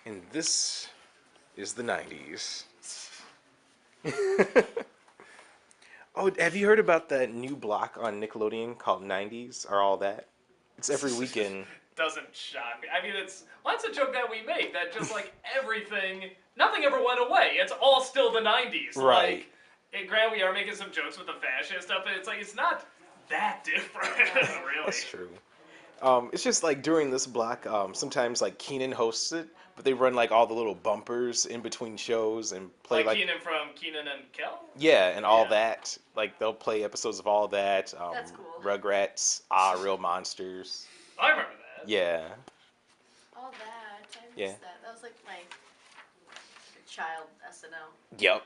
And this is the 90s. Oh, have you heard about that new block on Nickelodeon called 90s or all that? It's every weekend. Doesn't shock me. I mean, that's a joke that we make, that just like everything, nothing ever went away. It's all still the 90s. Right. Like, and granted, we are making some jokes with the fashion stuff, but it's like, it's not that different, really. That's true. It's just like during this block, sometimes like Keenan hosts it, but they run like all the little bumpers in between shows and play Like like Keenan from Keenan and Kel? yeah, and all Yeah. that. Like they'll play episodes of all that. That's cool. Rugrats, Real Monsters. I remember that. Yeah. All that. I missed Yeah. that. That was like my child SNL. Yep.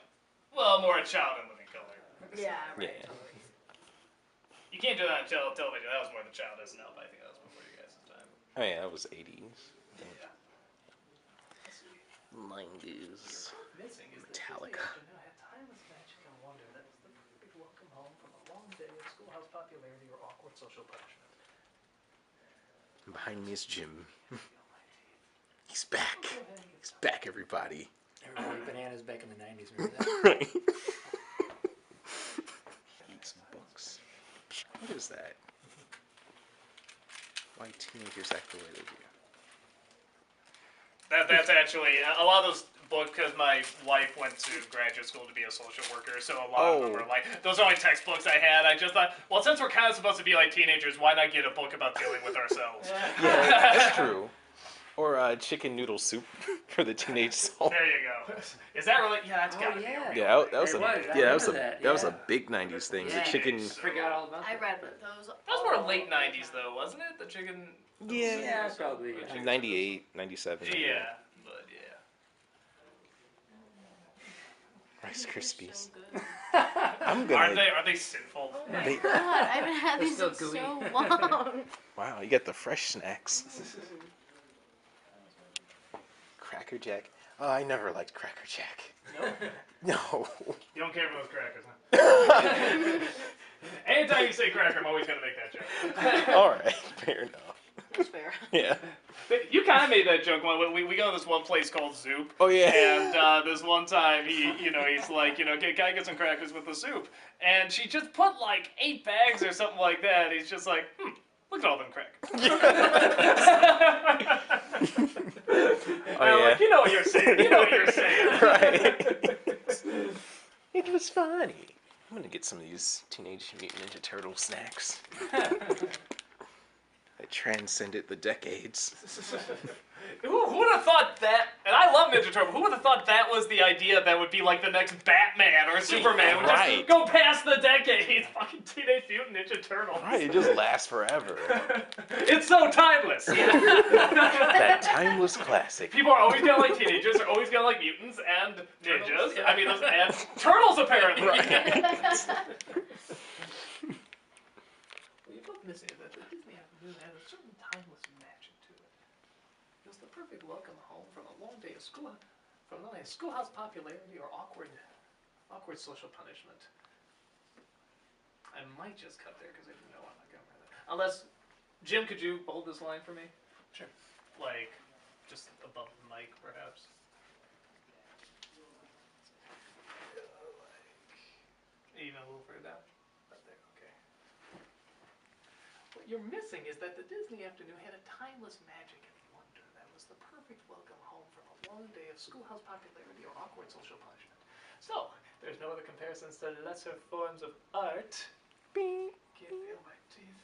Well, more a child in living color. Yeah, right. Yeah. You can't do that on television. That was more the child SNL, but I think that was before you guys' time. Oh yeah, that was 80s. Yeah. 90s. Missing is Metallica. had timeless magic and wonder that was the perfect welcome home from a long day of schoolhouse popularity or awkward social punishment. Behind me is Jim. He's back. He's back, everybody. Everybody, Bananas back in the 90s, remember that? Right. Eats books. What is that? Why teenagers act the way they do. That's actually a lot of those books, because my wife went to graduate school to be a social worker, so a lot of them are like, those are only textbooks I had. I just thought, well, since we're kind of supposed to be like teenagers, why not get a book about dealing with ourselves? Yeah, that's true. Or chicken noodle soup for the teenage soul. There you go. Is that really? Yeah, that's gotta be. yeah. A real Yeah, thing. that was There a was. I that was a remember that, that was a yeah. big 90s thing. Yeah. The chicken. Forgot all about I that. read those. That was more late '90s though, wasn't it? The chicken. Yeah, probably. Like 98, 97. Yeah, but yeah. Rice Krispies. So good. I'm gonna. Are they sinful? Oh my They- god, I haven't had They're these still in gooey. so long. Wow, you got the fresh snacks. Cracker Jack. Oh, I never liked Cracker Jack. No. You don't care for those crackers, huh? Anytime you say cracker, I'm always gonna make that joke. All right, fair enough. That's fair. Yeah. You kind of made that joke one. We go to this one place called Zoop. Oh yeah. And this one time, he's like, can I get some crackers with the soup? And she just put like 8 bags or something like that. And he's just like, look at all them crackers. Oh, I'm yeah. like, you know what you're saying. You know what you're saying. Right. It was funny. I'm gonna get some of these Teenage Mutant Ninja Turtle snacks. That transcended the decades. Who would have thought that? And I love Ninja Turtle. Who would have thought that was the idea that would be like the next Batman or Superman? Would Right. just go past the decades. Fucking Teenage Mutant Ninja Turtle. Right, it just lasts forever. It's so timeless. That timeless classic. People are always gonna like teenagers. They're always gonna like mutants and ninjas. I mean, and turtles apparently. Well, you both missing it. That Disney had a certain timeless magic to it. It was the perfect welcome home from a long day of school, from not only schoolhouse popularity or awkward social punishment. I might just cut there because I didn't know I'm not gonna remember that. Unless, Jim, could you hold this line for me? Sure. Like, just above the mic, perhaps. Even a little further down. Right there, okay. What you're missing is that the Disney afternoon had a timeless magic and wonder that was the perfect welcome home from a long day of schoolhouse popularity or awkward social punishment. So, there's no other comparisons to lesser forms of art. Can't feel my teeth.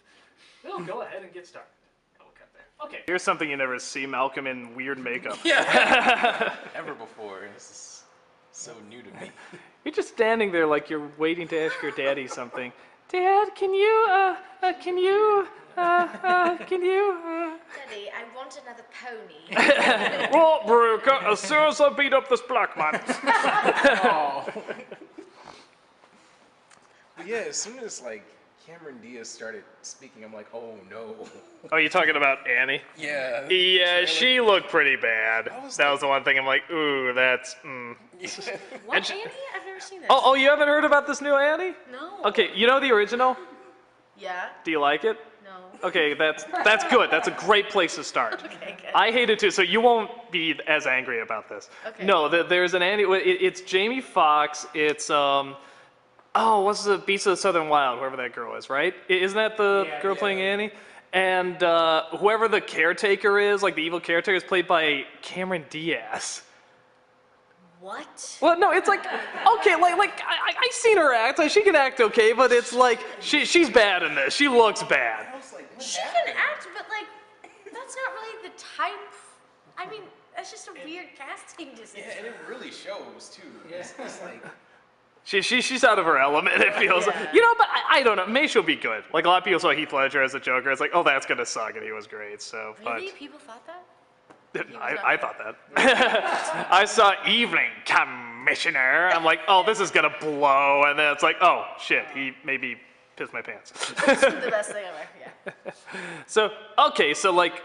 Well, go ahead and get started. We'll cut there. Okay. Here's something you never see Malcolm in weird makeup. Yeah. Ever before. This is so new to me. You're just standing there like you're waiting to ask your daddy something. Dad, can you? Daddy, I want another pony. Well, Veruca, as soon as I beat up this black man. But yeah, as soon as like Cameron Diaz started speaking, I'm like, oh no. Oh, you talking about Annie? Yeah. Yeah, she looked pretty bad. I was That was the one thing I'm like, ooh, that's. What, Annie? I've never seen this. Oh, you haven't heard about this new Annie? No. Okay, you know the original? Yeah? Do you like it? No. Okay, that's good. That's a great place to start. Okay, good. I hate it too, so you won't be as angry about this. Okay. No, there's an Andy. It's Jamie Foxx. It's oh, what's the Beast of the Southern Wild? Whoever that girl is, right? Isn't that the Yeah, girl yeah. playing Annie? And whoever the caretaker is, like the evil caretaker, is played by Cameron Diaz. What? Well, no, it's like okay, like I seen her act. Like, she can act okay, but it's like she's bad in this. She looks bad. I was like, what She happened? can act, but like, that's not really the type. I mean, that's just a weird casting decision. Yeah, and it really shows too. It's like, She's out of her element, it feels. Yeah. You know, but I don't know. Maybe she'll be good. Like, a lot of people saw Heath Ledger as a Joker. It's like, oh, that's gonna suck, and he was great. So, Really? People thought that? but I thought that. I saw Evening Commissioner. I'm like, oh, this is gonna blow, and then it's like, oh shit, he maybe pissed my pants. The best thing ever, yeah. So, okay, so like,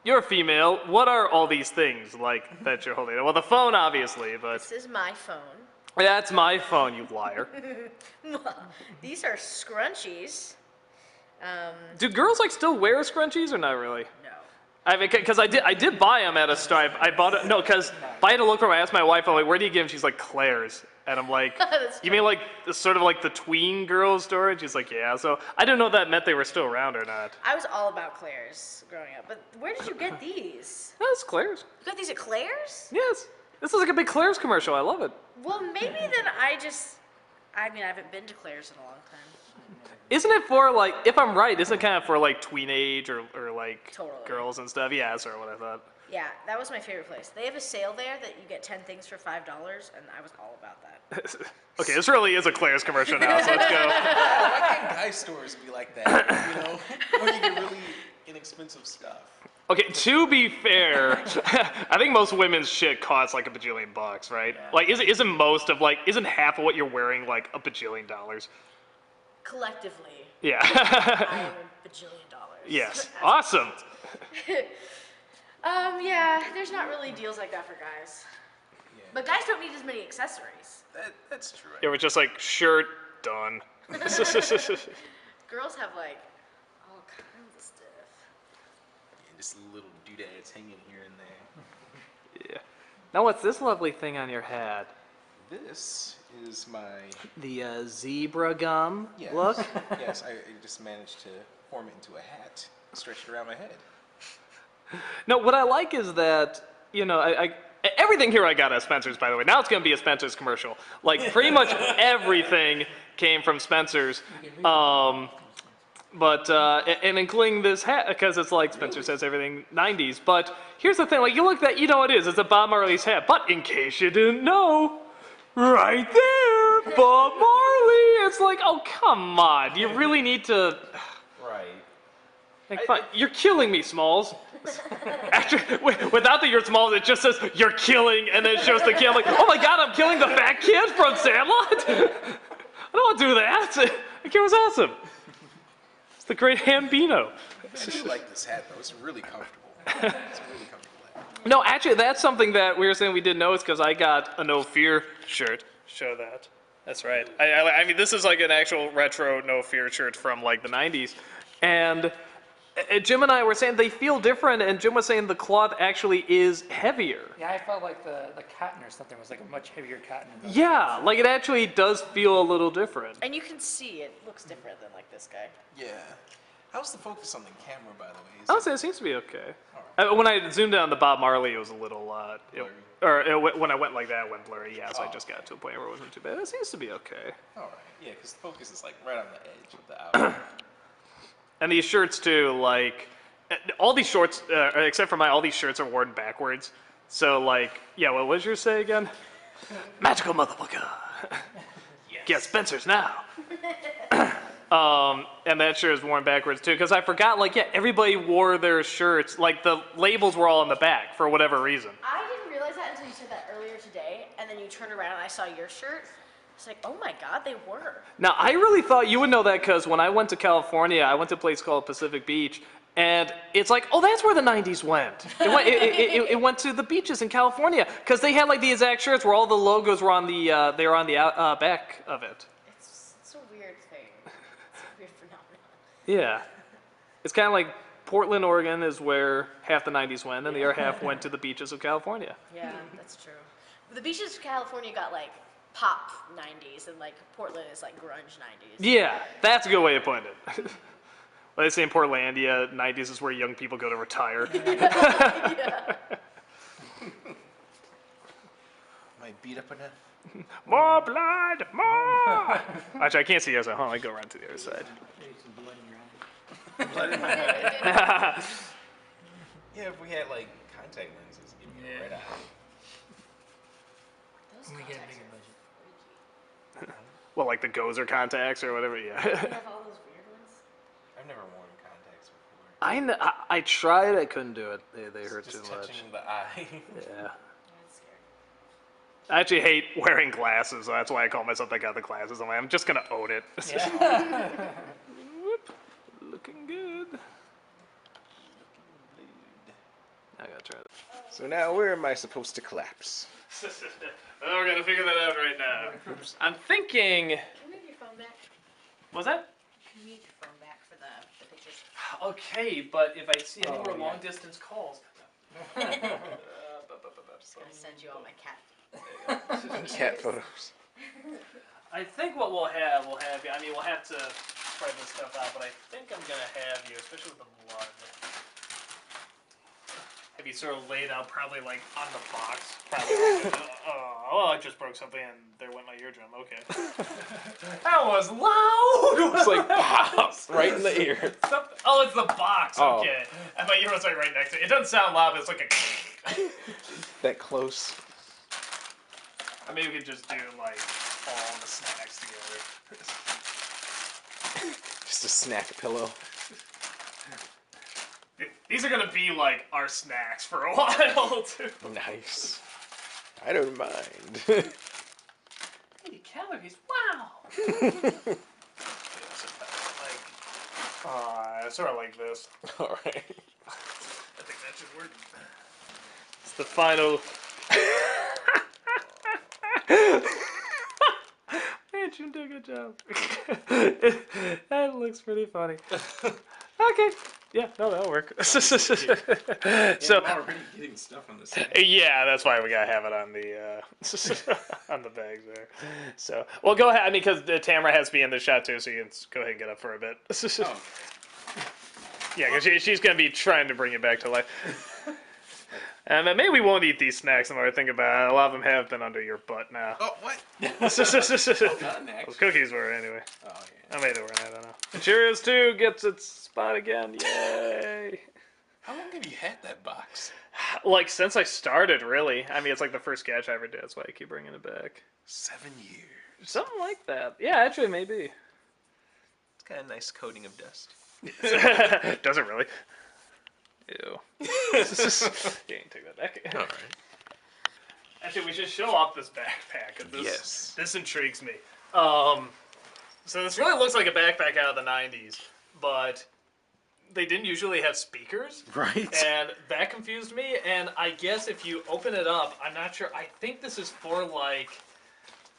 you're a female. What are all these things like that you're holding? Well, the phone, obviously, but This is my phone. that's my phone, you liar. These are scrunchies. Do girls like still wear scrunchies or not really? No. I mean, because I did buy them at a store. I bought it. No, because I had to look for 'em. I asked my wife, I'm like, where do you get them? She's like, Claire's. And I'm like, That's you mean like sort of like the tween girls store? And she's like, yeah. So I didn't know that meant they were still around or not. I was all about Claire's growing up, but where did you get these? That's Claire's. You got these at Claire's? Yes. This is like a big Claire's commercial. I love it. Well, maybe then I mean, I haven't been to Claire's in a long time. Isn't it for like, if I'm right, isn't it kind of for like tween age or like Totally. girls and stuff? Yeah, that's sort of what I thought. Yeah, that was my favorite place. They have a sale there that you get 10 things for $5, and I was all about that. Okay, this really is a Claire's commercial now, so let's go. why can't guy stores be like that? You know, where you get really inexpensive stuff. Okay, to be fair, I think most women's shit costs like a bajillion bucks, right? Like, isn't most of like, isn't half of what you're wearing like a bajillion dollars? Collectively, Yeah. I am a bajillion dollars. Yes. Awesome. Yeah, there's not really deals like that for guys. Yeah. But guys don't need as many accessories. That's true. It was just like shirt done. Girls have like all kinds of stuff. Yeah, just little doodads hanging here and there. Yeah. Now what's this lovely thing on your head? This is my The zebra gum yes. look? Yes, I just managed to form it into a hat, stretched around my head. No, what I like is that, you know, everything here I got at Spencer's, by the way. Now it's going to be a Spencer's commercial. Like, pretty much everything came from Spencer's. And including this hat, because it's like Spencer says everything 90s. But here's the thing, like, you look at that, you know what it is. It's a Bob Marley's hat. But in case you didn't know, right there, Bob Marley. It's like, oh, come on. Do you really need to... Right. Like, fine. You're killing me, Smalls. Without the "you're Smalls," it just says "you're killing," and then it shows the kid. I'm like, oh my god, I'm killing the fat kid from Sandlot. I don't want to do that. The kid was awesome. It's the great Hambino. I do like this hat though. It's really comfortable. It's a really comfortable hat. No, actually, that's something that we were saying we didn't know is because I got a No Fear shirt. Show that. That's right. I mean, this is like an actual retro No Fear shirt from like the 90s, and. Jim and I were saying they feel different, and Jim was saying the cloth actually is heavier. Yeah, I felt like the cotton or something was like a much heavier cotton. Yeah, like it actually does feel a little different. And you can see it looks different than like this guy. Yeah. How's the focus on the camera, by the way? I would say it seems to be okay. When I zoomed in on the Bob Marley, it was a little, when I went like that, it went blurry. Yeah, so I just got to a point where it wasn't too bad. It seems to be okay. All right. Yeah, because the focus is like right on the edge of the outline. And these shirts too, like, all these shorts, except for mine, all these shirts are worn backwards. So like, yeah, what was yours say again? Magical motherfucker. Get Spencer's now. And that shirt is worn backwards too, because I forgot, like, yeah, everybody wore their shirts, like the labels were all in the back for whatever reason. I didn't realize that until you said that earlier today, and then you turned around and I saw your shirt. It's like, oh my god, they were. Now, I really thought you would know that because when I went to California, I went to a place called Pacific Beach, and it's like, oh, that's where the 90s went. It went to the beaches in California because they had like the exact shirts where all the logos were on the back of it. It's a weird thing. It's a weird phenomenon. Yeah. It's kind of like Portland, Oregon is where half the 90s went, and the other half went to the beaches of California. Yeah, that's true. The beaches of California got like pop 90s, and like Portland is like grunge 90s. Yeah, that's a good way of putting it. Well, they say in Portlandia, 90s is where young people go to retire. Yeah. Am I beat up enough? More blood, more! Actually, I can't see you guys at home. I go around to the other side. Maybe some blood in your eye. Yeah, if we had like contact lenses, it'd give me a red eye. Those When we get a contacts bigger are budget. Well, like the Gozer contacts or whatever, yeah. freaky. They have all those weird ones. I've never worn contacts before. I tried, I couldn't do it. They hurt too Just much. touching the eye. Yeah. That's scary. I actually hate wearing glasses, so that's why I call myself the guy with the glasses. I'm just gonna own it. Whoop. Looking good. I gotta try that. So now where am I supposed to collapse? Oh, we're gonna figure that out right now. I'm thinking. Can we have your phone back? Was that? Can we have your phone back for the pictures? Okay, but if I see any more yeah. long distance calls. I'm gonna send you all my cat. Cat photos. I think what we'll have you. I mean, we'll have to try this stuff out, but I think I'm gonna have you, especially with the blood. Have you sort of laid out probably like on the box? Probably. Oh, I just broke something and there went my eardrum. Okay. That was loud. It's like pops right in the ear. Oh, it's the box. Oh. Okay. And my ear was like right next to it. It doesn't sound loud, but it's like a. That close. I mean, we could just do like all the snacks together. Just a snack pillow. These are gonna be like our snacks for a while too. Nice. I don't mind. 80 calories. Wow. Sort of like this. All right. I think that should work. It's the final. Man, you did a good job. That looks pretty funny. Okay. Yeah, no, that'll work. So, I'm already getting stuff on this. yeah, that's why we gotta have it on the on the bags there. So, well, go ahead. I mean, because Tamara has to be in the shot too, so you can go ahead and get up for a bit. Oh. Yeah, because she's gonna be trying to bring it back to life. And maybe we won't eat these snacks the more I think about it. A lot of them have been under your butt now. Oh, what? Those cookies were anyway. Oh, yeah. I made it were, I don't know. Cheerios 2 gets its spot again. Yay. How long have you had that box? Like, since I started, really. I mean, it's like the first sketch I ever did. That's why I keep bringing it back. 7 years. Something like that. Yeah, actually, maybe. It's got a nice coating of dust. Does it really? Ew. You can take that back. All right. Actually, we should show off this backpack. 'Cause Yes. This intrigues me. So this really looks like a backpack out of the 90s, but they didn't usually have speakers. Right. And that confused me, and I guess if you open it up, I'm not sure, I think this is for like,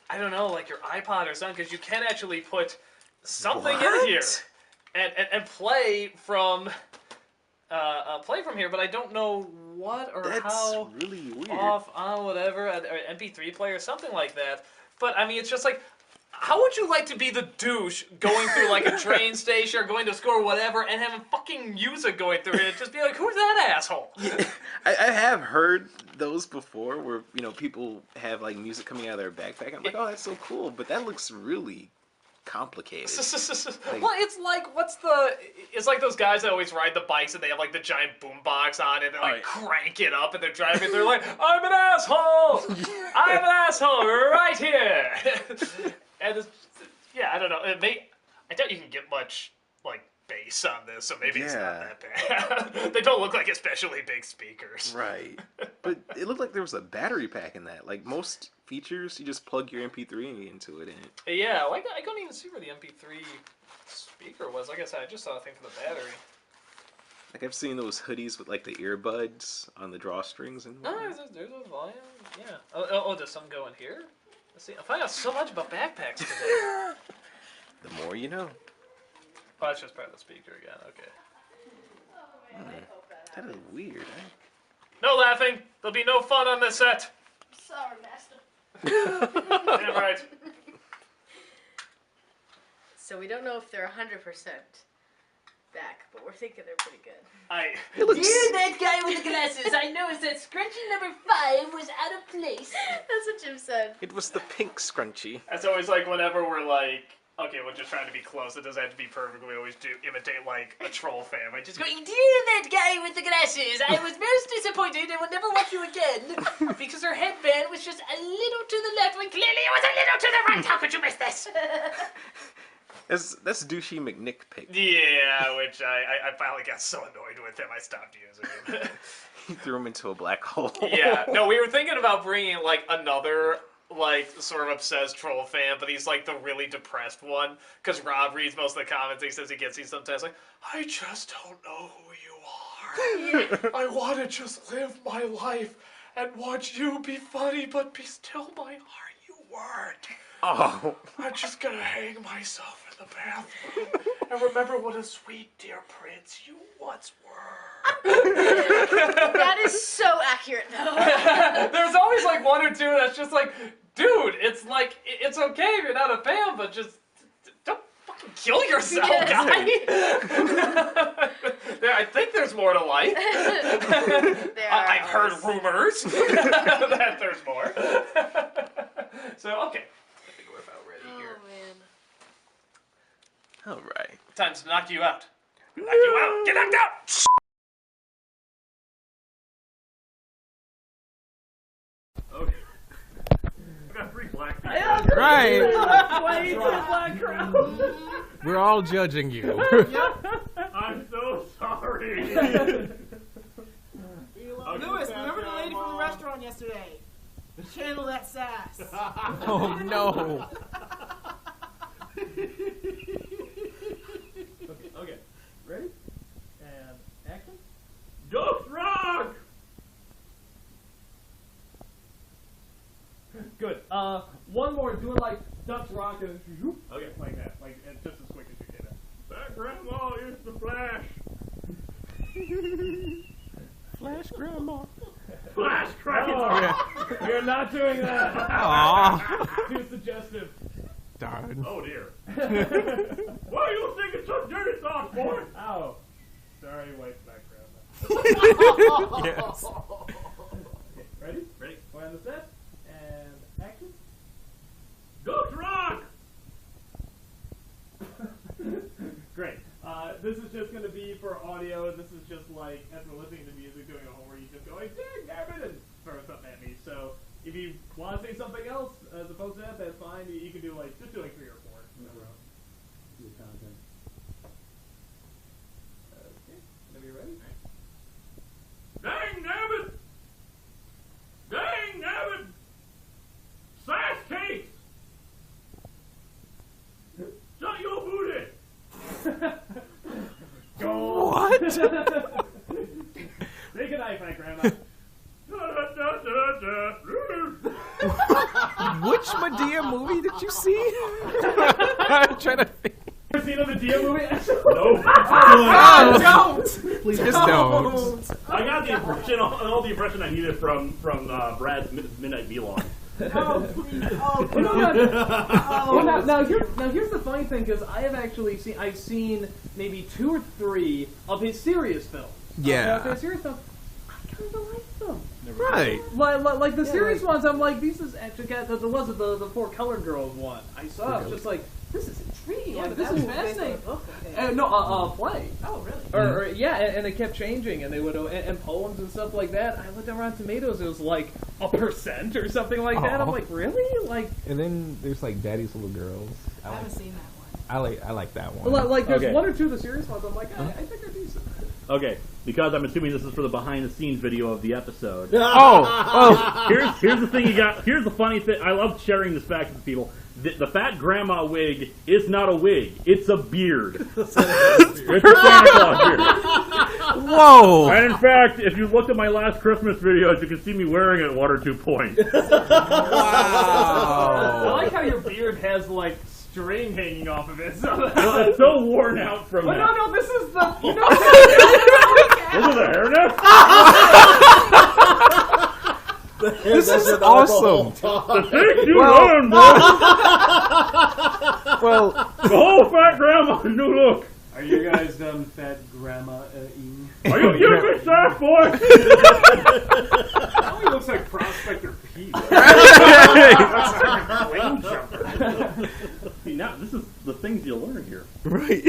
I don't know, like your iPod or something, because you can actually put something in here and play from here, but I don't know what or That's how, really weird. off, on, whatever, or MP3 player, something like that. But I mean, it's just like, how would you like to be the douche going through like a train station or going to school or whatever and having fucking music going through it? Just be like, who's that asshole? I have heard those before where, you know, people have like music coming out of their backpack. I'm like, oh, that's so cool. But that looks really complicated. Well, it's like, it's like those guys that always ride the bikes and they have like the giant boombox on it and they like crank it up and they're driving, they're like, I'm an asshole! I'm an asshole right here! And it's, yeah, I don't know. I doubt you can get much like bass on this, so maybe it's not that bad. They don't look like especially big speakers. Right. But it looked like there was a battery pack in that. Like most features, you just plug your MP3 into it. Yeah, well, I couldn't even see where the MP3 speaker was. Like I said, I just saw a thing for the battery. Like I've seen those hoodies with like the earbuds on the drawstrings and No, there's a volume. Yeah. Oh, does some go in here? Let's see. I find out so much about backpacks today. the more you know. Oh, that's just part of the speaker again. Okay. That is weird. Eh? No laughing. There'll be no fun on this set. Sorry, master. Damn right. So we don't know if they're 100% back, but we're thinking they're pretty good. It looks. that guy with the glasses. I noticed that scrunchie number 5 was out of place. That's what Jim said. It was the pink scrunchie. That's always like whenever we're like, okay, we're just trying to be close. It doesn't have to be perfect. We always do imitate like a troll fan. We just go, Dear that guy with the glasses. I was most disappointed and will never watch you again because her headband was just a little to the left when clearly it was a little to the right. How could you miss this? That's douchey McNick pick. yeah, which I finally got so annoyed with him, I stopped using him. He threw him into a black hole. Yeah, no, we were thinking about bringing like another like sort of obsessed troll fan, but he's like the really depressed one because Rob reads most of the comments. He says he gets these sometimes like, I just don't know who you are. I want to just live my life and watch you be funny, but be still my heart. You weren't. Oh. I'm just gonna hang myself in the bathroom and remember what a sweet dear prince you once were. That is so accurate, though. There's always like one or two that's just like, dude, it's like, it's okay if you're not a fan, but just don't fucking kill yourself, guy. I think there's more to life. I've heard rumors that there's more. So, okay. I think we're about ready here. Man. All right. Time to knock you out. Knock you out. Get knocked out. Okay. I got 3 black people. Right. Black crowd. We're all judging you. I'm so sorry. Lewis, remember the lady from the restaurant yesterday? Channel that sass. Oh no. Okay. Ready? And action. Ghost Rock! Good. One more. Do it like Dutch Rock and whoop. Okay, like that. Like and just as quick as you can. That grandma is the Flash. Flash Grandma. Flash Grandma! You're not doing that! Aw. Too suggestive. Darn. Oh dear. Why are you thinking so dirty thoughts, boy? Ow. Sorry, white Flash Grandma. Yes. Okay, ready? Ready. We're on the set. And action. Ghost Rock! Great. This is just going to be for audio. This is just like, as we're listening to music, doing a homework, you just go like, damn it, and throw something at me. So if you want to say something else as opposed to that, that's fine. You can do like, just do like 3 or 4 in a row. Good content. Okay, whenever you're ready. Dang nabbit! Dang nabbit! Sass cakes! Shut your booty! Go! What? Take a knife, my grandma. Which Medea movie did you see? I'm trying to think. Ever seen a Medea movie? No. Don't! Please just don't. I got the impression, all the impression I needed from Brad's Midnight Vlog. Oh, please. Oh, Now here's the funny thing, because I have actually seen maybe 2 or 3 of his serious films. Yeah. His serious films, I kind of like them. Right. Like the serious ones, I'm like, this is actually the 4 Color Girls one. I saw. I was just like, this is intriguing. Yeah, but this that is was based on a fascinating. book, okay. Play. Oh, really? Or yeah, and it kept changing, and they would and poems and stuff like that. I looked around Tomatoes, it was like 1% or something like that. I'm Aw. like, really? Like, And then there's like Daddy's Little Girls. I haven't seen that one. I like that one. like there's Okay. 1 or 2 of the serious ones. I'm like, I think they're decent. Okay, because I'm assuming this is for the behind-the-scenes video of the episode. Oh! Here's the thing you got. Here's the funny thing. I love sharing this fact with people. The fat grandma wig is not a wig. It's a beard. It's a Santa Claus beard. Whoa! And in fact, if you looked at my last Christmas videos, you can see me wearing it at 1 or 2 points. I Wow! like how your beard has like string hanging off of it. So Well, it's so worn out from well, that. no, this is the. You know, This is a hairnet? This is awesome. The things you Well- learn, boy. Well, The whole fat grandma new look. Are you guys done fat grandma-ing? Are you kidding me, Sack boy? now he looks like Prospector Pete. Flame jumper. See, now this is the things you learn here. right.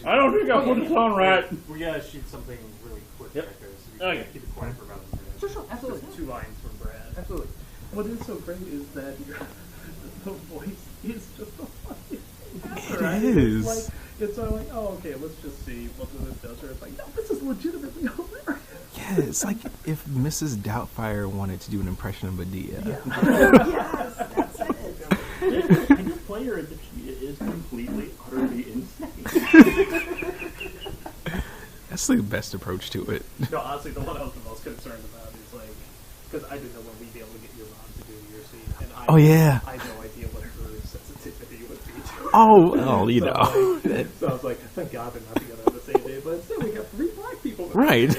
I don't think I put this on right. We gotta shoot something really quick Yep. right there, so we Oh, can yeah. keep it quiet for about a minute. Sure, absolutely. 2 lines from Brad. Absolutely. What is so great is that the voice is just so funny. It is. It's sort of like, oh, okay, let's just see what this does. Or it's like, no, this is legitimately hilarious. Yeah, it's like if Mrs. Doubtfire wanted to do an impression of Medea. Yes, that's it. And your player is completely, utterly insane. That's the best approach to it. No, honestly, the one I was the most concerned about is like, because I didn't know when we'd be able to get your mom to do your scene, and I, Oh, yeah. I had no idea what her sensitivity would be to it. Oh, you So, know. So I was like, thank God they're not together on the same day, but still, we got 3 black people. Right.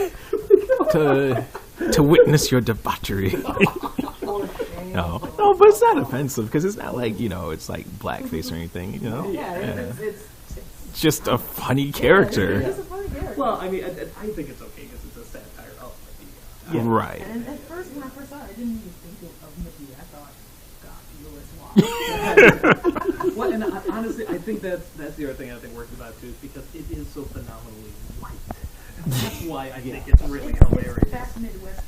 to witness your debauchery. No, but it's not offensive because it's not like, you know, it's like blackface or anything, you know? Yeah, it's Just a funny character. a funny character. Well, I mean, I think it's okay because it's a satire of Medea. Right. And at first, when I first saw it, I didn't even think of Medea. I thought, God, Lewis Watt. Well, and honestly, I think that's the other thing I think works about it too, is because it is so phenomenally white. That's why I think it's really hilarious. That's Midwest.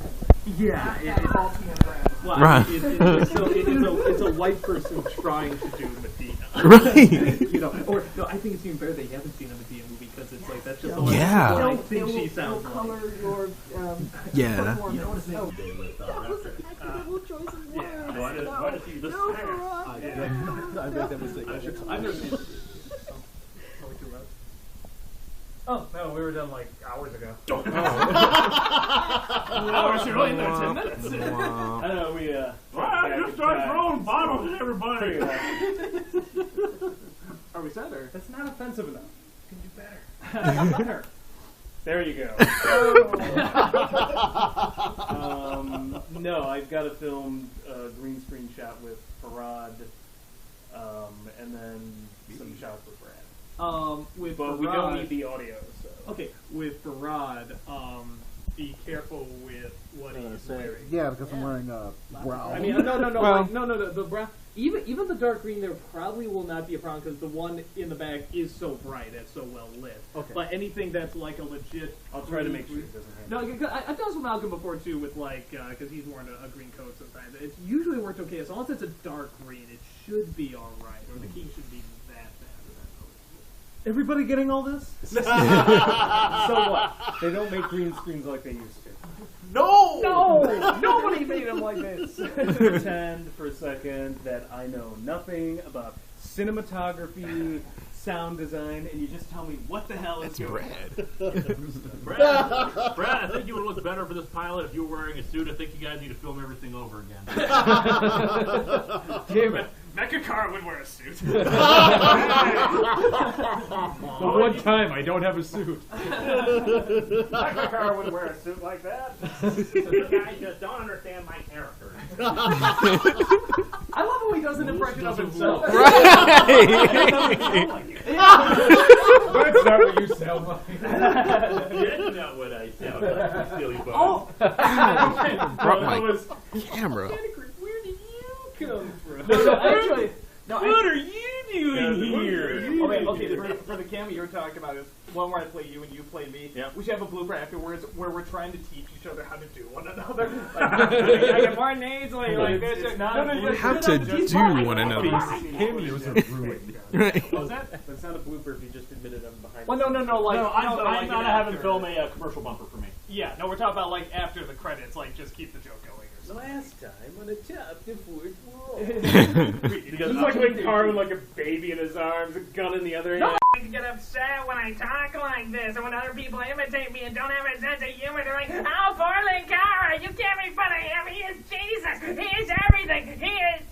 Yeah, That's Baltimore Brown. well, Right. it's a white person trying to do Medea. Right. You know, or no, I think it's even better that you haven't seen a Medea movie because it's like that's just the Yeah. what I They'll- think they she will- sounds they'll like. color your Yeah. performance. That was an equitable choice of words. Why did you this No, I made that mistake. I've never seen it. Oh, no, we were done like hours ago. Hours ago, in there, 10 minutes. I know, we, Why just start throwing bottles at everybody? Are we set, or? That's not offensive enough. Can do better. There you go. No, I've got to film a green screen shot with Farad, and then some shots with Brad. With But Farad, we don't need the audio, so. Okay, with Farad, be careful with what he's wearing. Yeah, because I'm wearing a brown. I mean, no, Well- no. The brown, even the dark green there probably will not be a problem because the one in the back is so bright, it's so well lit. Okay. But anything that's like a legit, I'll try to make sure it doesn't happen. No, because I've done this with Malcolm before too, with like because he's worn a green coat sometimes. It's usually worked okay as long as it's a dark green. It should be all right, or the key should be that bad. Everybody getting all this? So what? They don't make green screens like they used to. No, nobody made them like this. Pretend for a second that I know nothing about cinematography, sound design, and you just tell me what the hell is That's going Brad. Brad, I think you would look better for this pilot if you were wearing a suit. I think you guys need to film everything over again. Damn it. Mecha Car would wear a suit. The one time I don't have a suit. Mecha Car would wear a suit like that. You guys just don't understand my character. I love how he does an impression of himself. That's not what you sound like. That's not what I sound like, you silly bug. Oh, Brought my camera. where did you come from? No, actually, What are you doing here? Okay, for the cameo you're talking about is one where I play you and you play me. Yeah. We should have a blooper afterwards where we're trying to teach each other how to do one another. I get more nades like this. It's not How to do one another. Cameos are ruined. Right. What was that? That's not a blooper if you just admitted I'm behind. Well, no, like I'm not having after. film a commercial bumper for me. Yeah, no, we're talking about like after the credits, like just keep the joke going or something. Last time on the top, the fourth wall. He's like Carr with like a baby in his arms, a gun in the other hand. get upset when I talk like this, and when other people imitate me and don't have a sense of humor. They're like, "Oh, poor Linkara, you can't make fun of him. He is Jesus. He is everything. He is."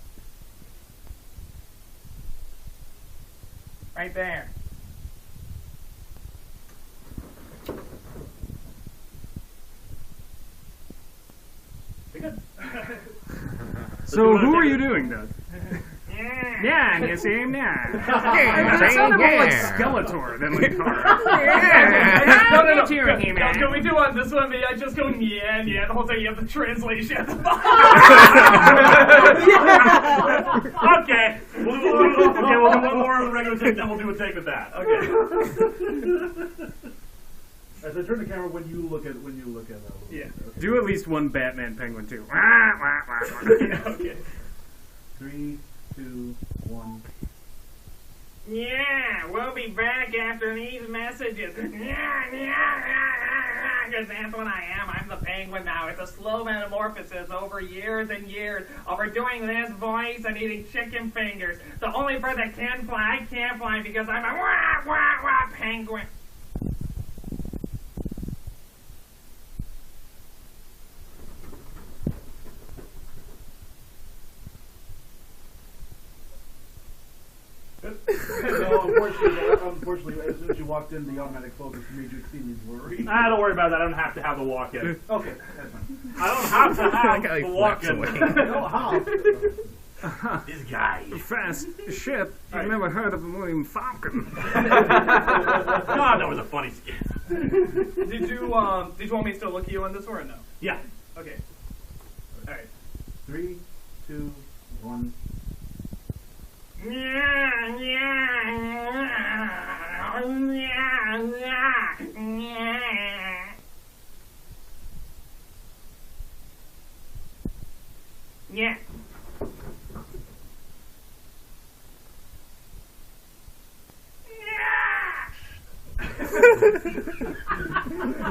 Right there. So who are you doing, Doug? Yeah, you see him, yeah. That sounded more like Skeletor than Linkara. No. Can we do on this one? I just go yeah, the whole time you have the translation at the bottom. Okay. We'll do one more regular take, then we'll do a take with that. Okay. As I turn the camera, when you look at Yeah. Do at least one Batman Penguin too. Okay. 3, 2, 1. Yeah, we'll be back after these messages. Because that's what I am. I'm the Penguin now. It's a slow metamorphosis over years and years. Over doing this voice and eating chicken fingers. The only bird that can fly, I can't fly because I'm a penguin. No, unfortunately, as soon as you walked in, the automatic focus made you exceedingly blurry. Don't worry about that. I don't have to have the walk-in. Okay, that's fine. I don't have to have guy the flaps walk-in. away. No, how? This guy. Fast ship. You've never heard of William Falcon. God, that was a funny skit. Did you want me to still look at you on this one or no? Yeah. Okay. All right. 3, 2, 1. Yeah.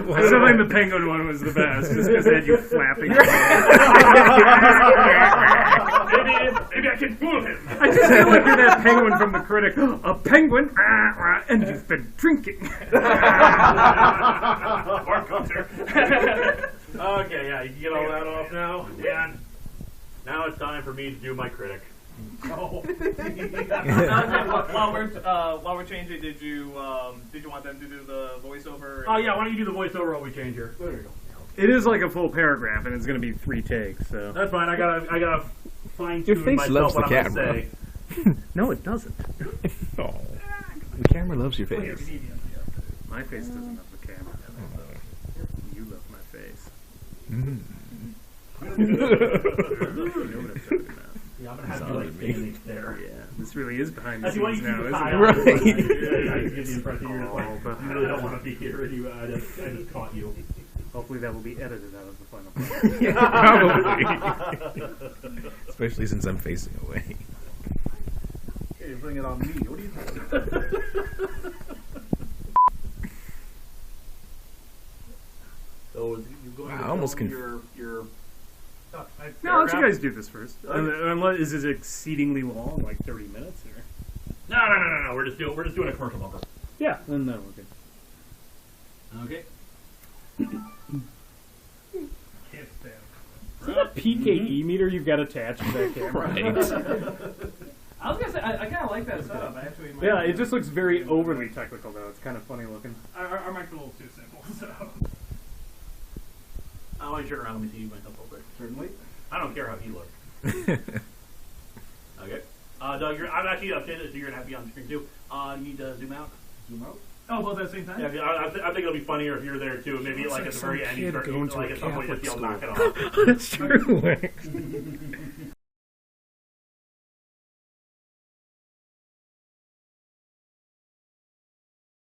I still think the Penguin one was the best, just because it had you flapping. Maybe I can fool him. I just feel like you're that penguin from The Critic. A penguin, and you've been drinking. Or Gunter. Okay, yeah, you can get all that off now. Yeah. Now it's time for me to do my critic. Oh. While we're changing, did you want them to do the voiceover? Oh yeah, why don't you do the voiceover while we change here? There you go. It is like a full paragraph, and it's going to be 3 takes. So That's fine. I gotta fine Your tune face myself loves what the I'm gonna camera. say. no, it doesn't. Oh. The camera loves your face. My face doesn't love the camera. You love my face. Mm. You know what I'm talking about. Yeah, I'm gonna have you like standing there. Yeah, this really is behind the Actually, why scenes don't you now, keep isn't the it? tie on? Right. I give the impression you're just like, but you really don't want to be here, and I just caught you. hopefully that will be edited out of the final Probably. Especially since I'm facing away. Okay, bring it on me. What do you think? So you're going Wow, to I almost tell me conf- your No, I'll let you guys do this first. Unless is it exceedingly long, like 30 minutes, or? No. We're just doing a commercial bumper. Yeah, then no, we're good. Okay. Can't stand. Is that a PKE meter you've got attached to that camera? Right. I was gonna say I kind of like that setup actually. Yeah, it just looks very overly technical though. It's kind of funny looking. Our mic's a little too simple, so. I want to turn around. Let me see myself real quick. Certainly. I don't care how he looks. Okay. Doug, I'm actually updated, so you're gonna have to be on the screen too. You need to zoom out. Zoom out. Oh, both at the same time. Yeah, I think it'll be funnier if you're there too. Maybe Looks like like at the some very end, you kid start going to like a at some point Catholic just yell, knock it school. off. That's true.